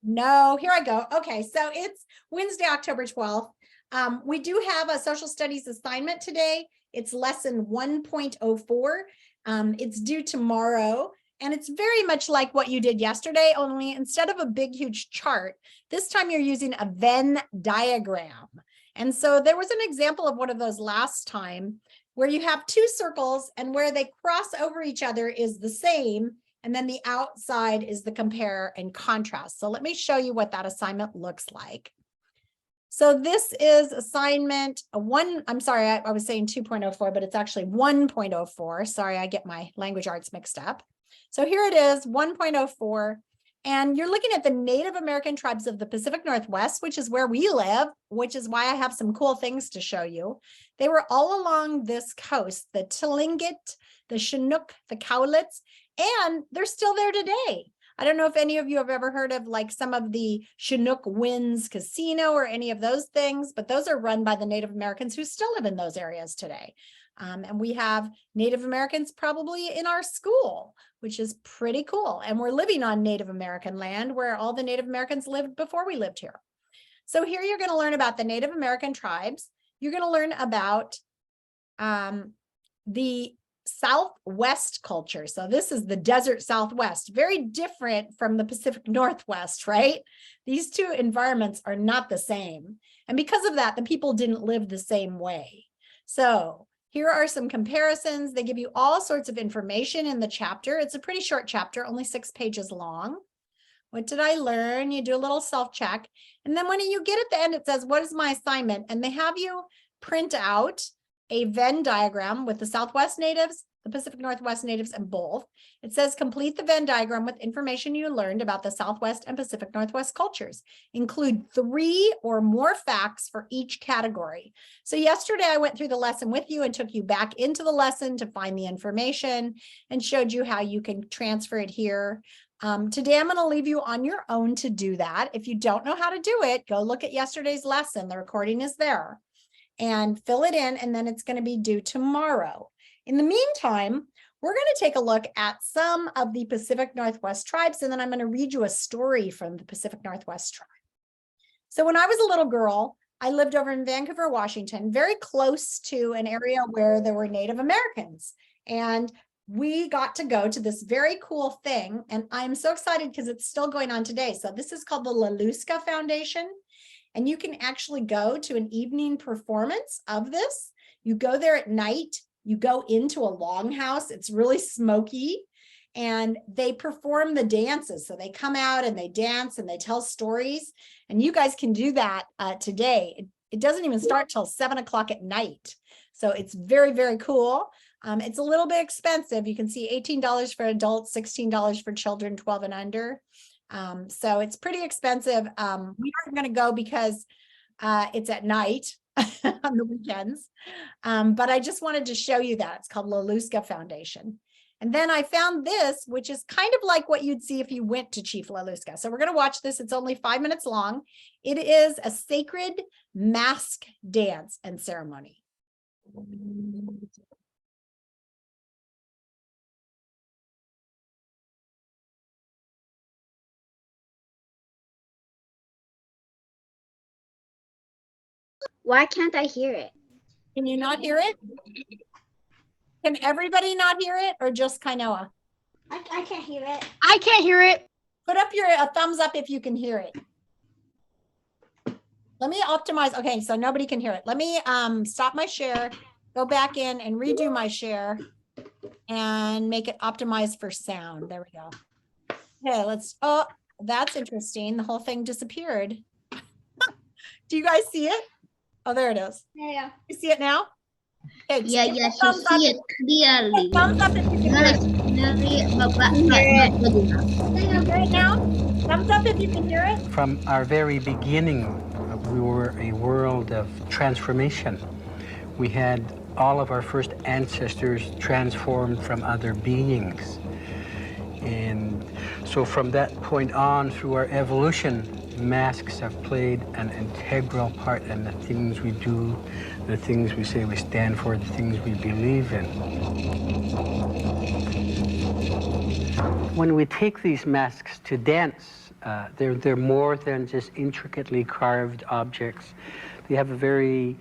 No, here I go. Okay, so it's Wednesday, October 12th. We do have a social studies assignment today. It's lesson 1.04. It's due tomorrow, and it's very much like what you did yesterday, only instead of a big, huge chart, this time you're using a Venn diagram. And so there was an example of one of those last time where you have two circles and where they cross over each other is the same. And then the outside is the compare and contrast. So let me show you what that assignment looks like. So this is assignment one. I'm sorry, I was saying 2.04, but it's actually 1.04. Sorry, I get my language arts mixed up. So here it is, 1.04. And you're looking at the Native American tribes of the Pacific Northwest, which is where we live, which is why I have some cool things to show you. They were all along this coast, the Tlingit, the Chinook, the Cowlitz, and they're still there today. I don't know if any of you have ever heard of like some of the Chinook Winds Casino or any of those things, but those are run by the Native Americans who still live in those areas today. And we have Native Americans probably in our school, which is pretty cool. And we're living on Native American land where all the Native Americans lived before we lived here. So here you're going to learn about the Native American tribes. You're going to learn about the Southwest culture. So this is the desert Southwest, very different from the Pacific Northwest, right? These two environments are not the same. And because of that, the people didn't live the same way. So here are some comparisons. They give you all sorts of information in the chapter. It's a pretty short chapter, only 6 pages long. What did I learn? You do a little self-check. And then when you get at the end, it says, what is my assignment? And they have you print out a Venn diagram with the Southwest natives, the Pacific Northwest natives, and both. It says complete the Venn diagram with information you learned about the Southwest and Pacific Northwest cultures. Include 3 or more facts for each category. So yesterday I went through the lesson with you and took you back into the lesson to find the information and showed you how you can transfer it here. Today I'm going to leave you on your own to do that. If you don't know how to do it, go look at yesterday's lesson. The recording is there. And fill it in, and then it's going to be due tomorrow. In the meantime, we're going to take a look at some of the Pacific Northwest tribes, and then I'm going to read you a story from the Pacific Northwest tribe. So when I was a little girl, I lived over in Vancouver, Washington, very close to an area where there were Native Americans. And we got to go to this very cool thing, and I'm so excited because it's still going on today. So this is called the Lelooska Foundation. And you can actually go to an evening performance of this. You go there at night, you go into a longhouse, it's really smoky, and they perform the dances. So they come out and they dance and they tell stories. And you guys can do that today. It doesn't even start till 7 o'clock at night. So it's very, very cool. It's a little bit expensive. You can see $18 for adults, $16 for children 12 and under. So it's pretty expensive. We aren't going to go because it's at night on the weekends. But I just wanted to show you that. It's called Lelooska Foundation. And then I found this, which is kind of like what you'd see if you went to Chief Lelooska. So we're going to watch this. It's only 5 minutes long. It is a sacred mask dance and ceremony. Why can't I hear it? Can you not hear it? Can everybody not hear it, or just Kainoa? I can't hear it. I can't hear it. Put up a thumbs up if you can hear it. Let me optimize. Okay, so nobody can hear it. Let me stop my share, go back in and redo my share and make it optimized for sound. There we go. Okay, oh, that's interesting. The whole thing disappeared. Do you guys see it? Oh, there it is. Yeah. You see it now? Okay, Yeah, you see it clearly. Thumbs up if you can hear it. Can you hear it now? Thumbs up if you can hear it. From our very beginning, we were a world of transformation. We had all of our first ancestors transformed from other beings. And so from that point on, through our evolution, masks have played an integral part in the things we do, the things we say we stand for, the things we believe in. When we take these masks to dance, They're more than just intricately carved objects. They have a very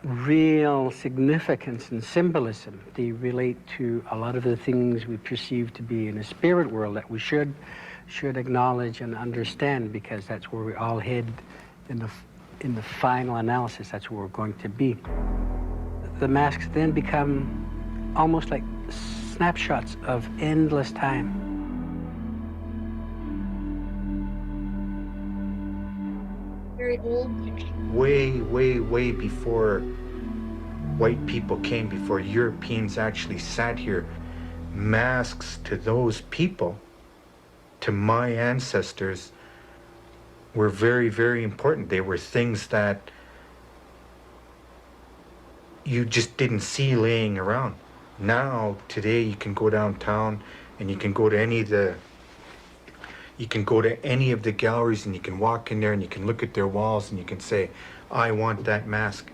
real significance and symbolism. They relate to a lot of the things we perceive to be in a spirit world that we should acknowledge and understand, because that's where we all head in the final analysis. That's where we're going to be. The masks then become almost like snapshots of endless time. Very old picture. Way, way, way before white people came, before Europeans actually sat here, masks to those people, to my ancestors, were very, very important. They were things that you just didn't see laying around. Now, today, you can go downtown and you can go to any of the galleries and you can walk in there and you can look at their walls and you can say, I want that mask.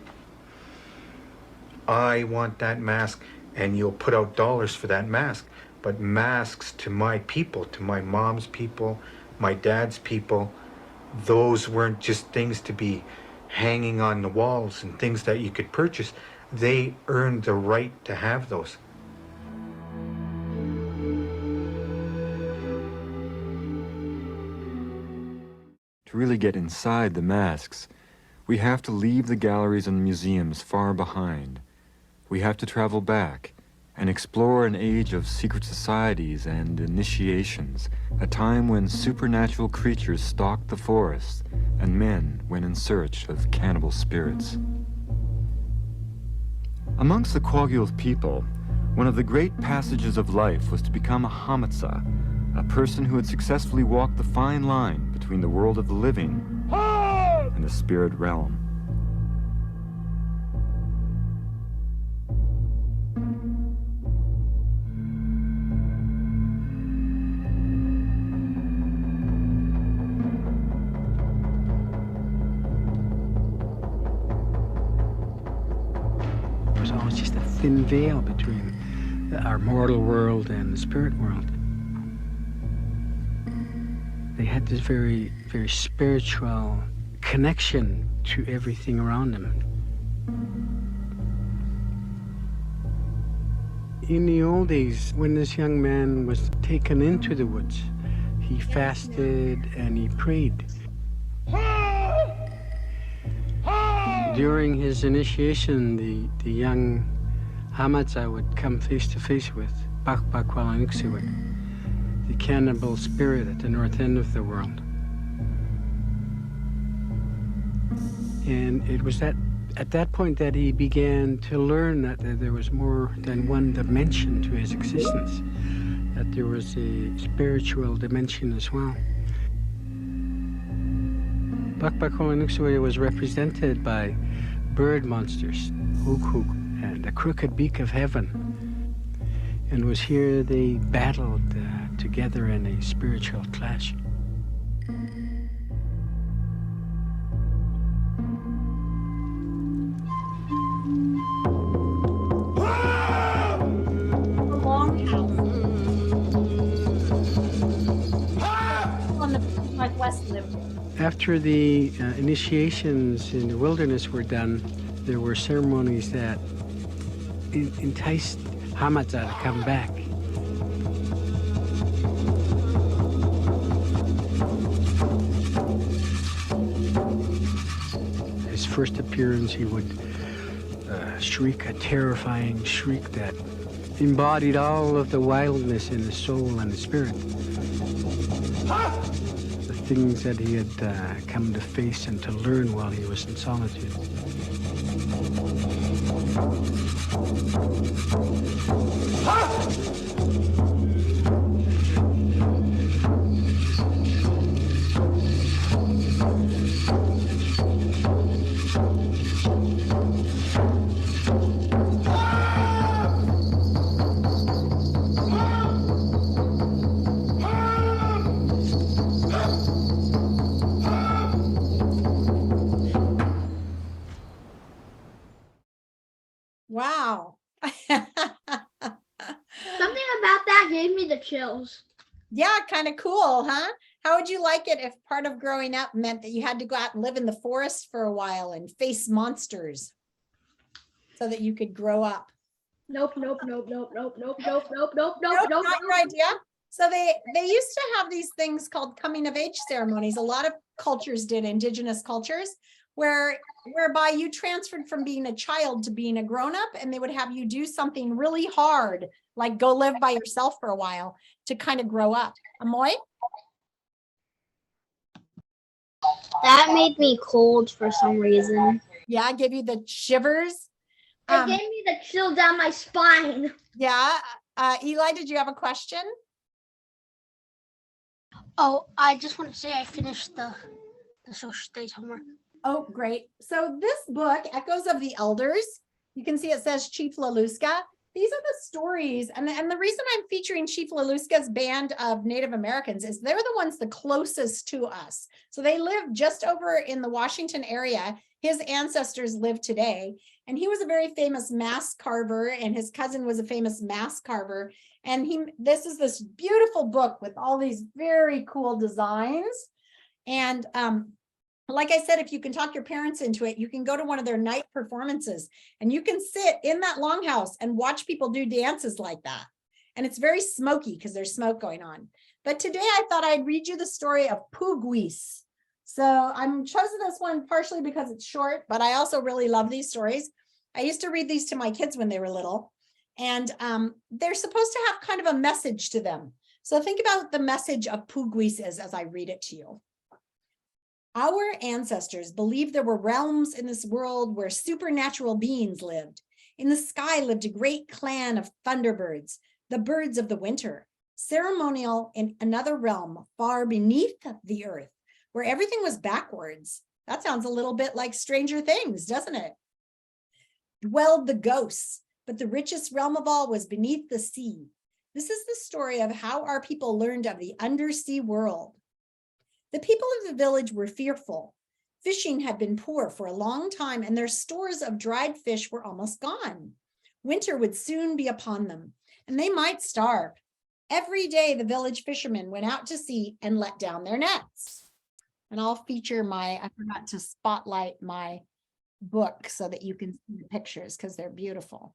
I want that mask. And you'll put out dollars for that mask. But masks to my people, to my mom's people, my dad's people, those weren't just things to be hanging on the walls and things that you could purchase. They earned the right to have those. To really get inside the masks, we have to leave the galleries and museums far behind. We have to travel back and explore an age of secret societies and initiations, a time when supernatural creatures stalked the forests and men went in search of cannibal spirits. Amongst the Kwagyu people, one of the great passages of life was to become a hamatsa, a person who had successfully walked the fine line between the world of the living and the spirit realm. There's always just a thin veil between our mortal world and the spirit world. They had this very, very spiritual connection to everything around them. In the old days, when this young man was taken into the woods, he fasted and he prayed. During his initiation, the young hamatsa would come face to face with the cannibal spirit at the north end of the world. And it was at that point that he began to learn that there was more than one dimension to his existence, that there was a spiritual dimension as well. Bakbakwalanuksui was represented by bird monsters, Hook and the crooked beak of heaven. And it was here they battled together in a spiritual clash. After the initiations in the wilderness were done, there were ceremonies that enticed hamatsa to come back. His first appearance, he would shriek a terrifying shriek that embodied all of the wildness in the soul and the spirit. The things that he had come to face and to learn while he was in solitude. Wow. Something about that gave me the chills. Yeah, kind of cool, huh? How would you like it if part of growing up meant that you had to go out and live in the forest for a while and face monsters so that you could grow up? Nope, nope, nope, nope, nope, nope, nope, nope, nope, nope, Nope, nope, not your idea. So they used to have these things called coming of age ceremonies. A lot of cultures did, indigenous cultures, whereby you transferred from being a child to being a grown-up, and they would have you do something really hard, like go live by yourself for a while to kind of grow up. Amoy? That made me cold for some reason. Yeah, give you the shivers. It gave me the chill down my spine. Yeah. Eli, did you have a question? Oh, I just want to say I finished the social studies homework. Oh, great. So this book, Echoes of the Elders, you can see it says Chief Lelooska. These are the stories. And the reason I'm featuring Chief Lelooska's band of Native Americans is they're the ones the closest to us. So they live just over in the Washington area. His ancestors live today. And he was a very famous mask carver, and his cousin was a famous mask carver. And this is this beautiful book with all these very cool designs. And like I said, if you can talk your parents into it, you can go to one of their night performances and you can sit in that longhouse and watch people do dances like that. And it's very smoky because there's smoke going on. But today I thought I'd read you the story of Poogweese. So I'm chosen this one partially because it's short, but I also really love these stories. I used to read these to my kids when they were little, and they're supposed to have kind of a message to them. So think about the message of Poogweese as I read it to you. Our ancestors believed there were realms in this world where supernatural beings lived. In the sky lived a great clan of thunderbirds, the birds of the winter, ceremonial in another realm far beneath the earth, where everything was backwards. That sounds a little bit like Stranger Things, doesn't it? Dwelled the ghosts, but the richest realm of all was beneath the sea. This is the story of how our people learned of the undersea world. The people of the village were fearful. Fishing had been poor for a long time, and their stores of dried fish were almost gone. Winter would soon be upon them, and they might starve. Every day, the village fishermen went out to sea and let down their nets. And I'll feature I forgot to spotlight my book so that you can see the pictures because they're beautiful.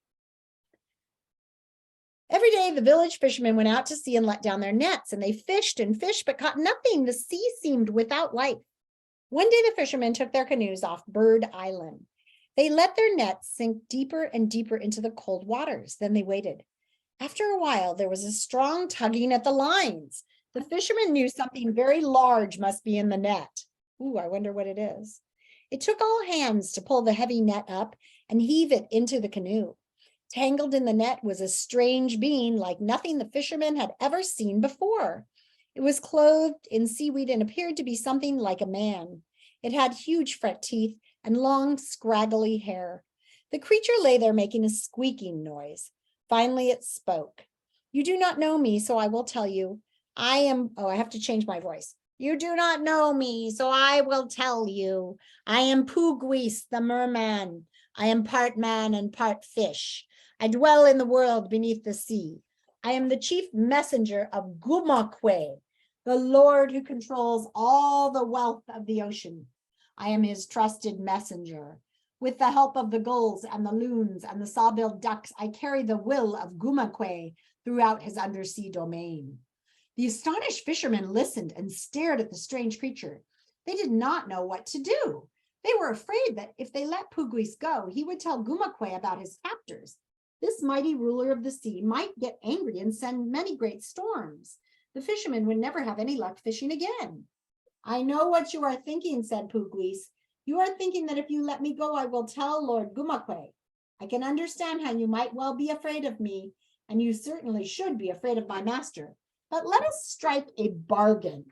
Every day, the village fishermen went out to sea and let down their nets, and they fished and fished, but caught nothing. The sea seemed without life. One day, the fishermen took their canoes off Bird Island. They let their nets sink deeper and deeper into the cold waters. Then they waited. After a while, there was a strong tugging at the lines. The fishermen knew something very large must be in the net. Ooh, I wonder what it is. It took all hands to pull the heavy net up and heave it into the canoe. Tangled in the net was a strange being like nothing the fishermen had ever seen before. It was clothed in seaweed and appeared to be something like a man. It had huge front teeth and long, scraggly hair. The creature lay there making a squeaking noise. Finally, it spoke. You do not know me, so I will tell you. I have to change my voice. You do not know me, so I will tell you. I am Poogweese, the merman. I am part man and part fish. I dwell in the world beneath the sea. I am the chief messenger of Gumakwe, the Lord who controls all the wealth of the ocean. I am his trusted messenger. With the help of the gulls and the loons and the saw-billed ducks, I carry the will of Gumakwe throughout his undersea domain. The astonished fishermen listened and stared at the strange creature. They did not know what to do. They were afraid that if they let Poogweese go, he would tell Gumakwe about his captors. This mighty ruler of the sea might get angry and send many great storms. The fishermen would never have any luck fishing again. I know what you are thinking, said Poogweese. You are thinking that if you let me go, I will tell Lord Gumakwe. I can understand how you might well be afraid of me, and you certainly should be afraid of my master. But let us strike a bargain.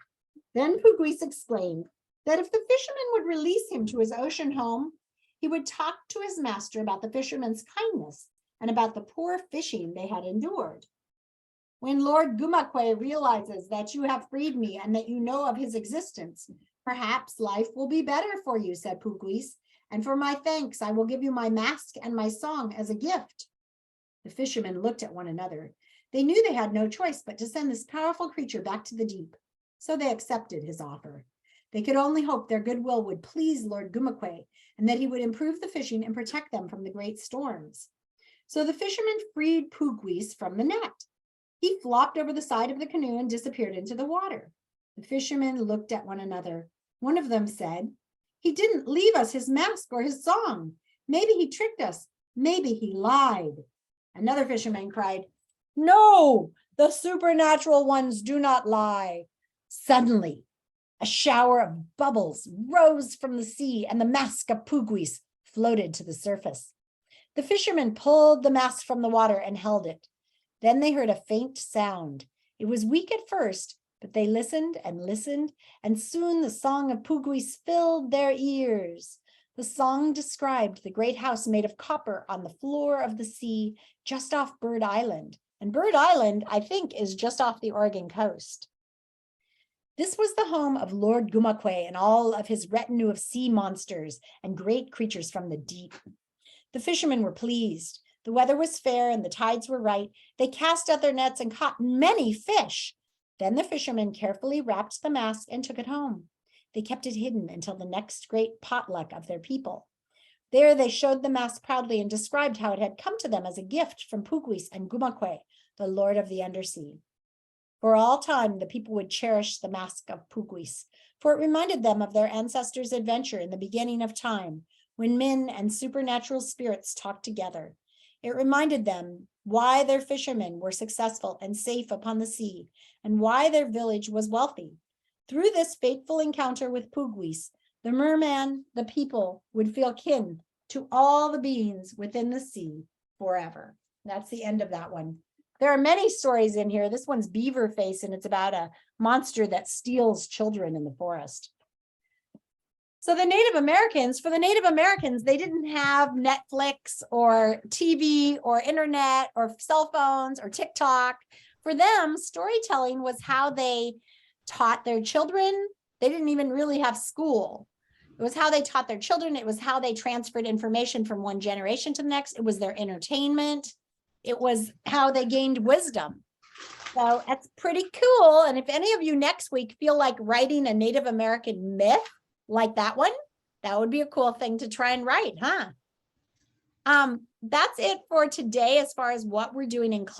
Then Poogweese explained that if the fisherman would release him to his ocean home, he would talk to his master about the fisherman's kindness and about the poor fishing they had endured. When Lord Gumakwe realizes that you have freed me and that you know of his existence, perhaps life will be better for you, said Poogweese, and for my thanks, I will give you my mask and my song as a gift. The fishermen looked at one another. They knew they had no choice but to send this powerful creature back to the deep. So they accepted his offer. They could only hope their goodwill would please Lord Gumakwe and that he would improve the fishing and protect them from the great storms. So the fishermen freed Poogweese from the net. He flopped over the side of the canoe and disappeared into the water. The fishermen looked at one another. One of them said, "He didn't leave us his mask or his song. Maybe he tricked us. Maybe he lied." Another fisherman cried, "No, the supernatural ones do not lie." Suddenly, a shower of bubbles rose from the sea and the mask of Poogweese floated to the surface. The fishermen pulled the mask from the water and held it. Then they heard a faint sound. It was weak at first, but they listened, and soon the song of Poogweese filled their ears. The song described the great house made of copper on the floor of the sea just off Bird Island. And Bird Island, I think, is just off the Oregon coast. This was the home of Lord Gumakwe and all of his retinue of sea monsters and great creatures from the deep. The fishermen were pleased. The weather was fair and the tides were right. They cast out their nets and caught many fish. Then the fishermen carefully wrapped the mask and took it home. They kept it hidden until the next great potluck of their people. There they showed the mask proudly and described how it had come to them as a gift from Poogweese and Gumakwe, the Lord of the Undersea. For all time, the people would cherish the mask of Poogweese, for it reminded them of their ancestors' adventure in the beginning of time, when men and supernatural spirits talked together. It reminded them why their fishermen were successful and safe upon the sea, and why their village was wealthy. Through this fateful encounter with Poogweese, the merman, the people, would feel kin to all the beings within the sea forever. That's the end of that one. There are many stories in here. This one's Beaver Face, and it's about a monster that steals children in the forest. So the Native Americans, for the Native Americans, they didn't have Netflix or TV or internet or cell phones or TikTok. For them, storytelling was how they taught their children. They didn't even really have school. It was how they taught their children. It was how they transferred information from one generation to the next. It was their entertainment. It was how they gained wisdom. So that's pretty cool. And if any of you next week feel like writing a Native American myth like that one, that would be a cool thing to try and write, huh? That's it for today as far as what we're doing in class.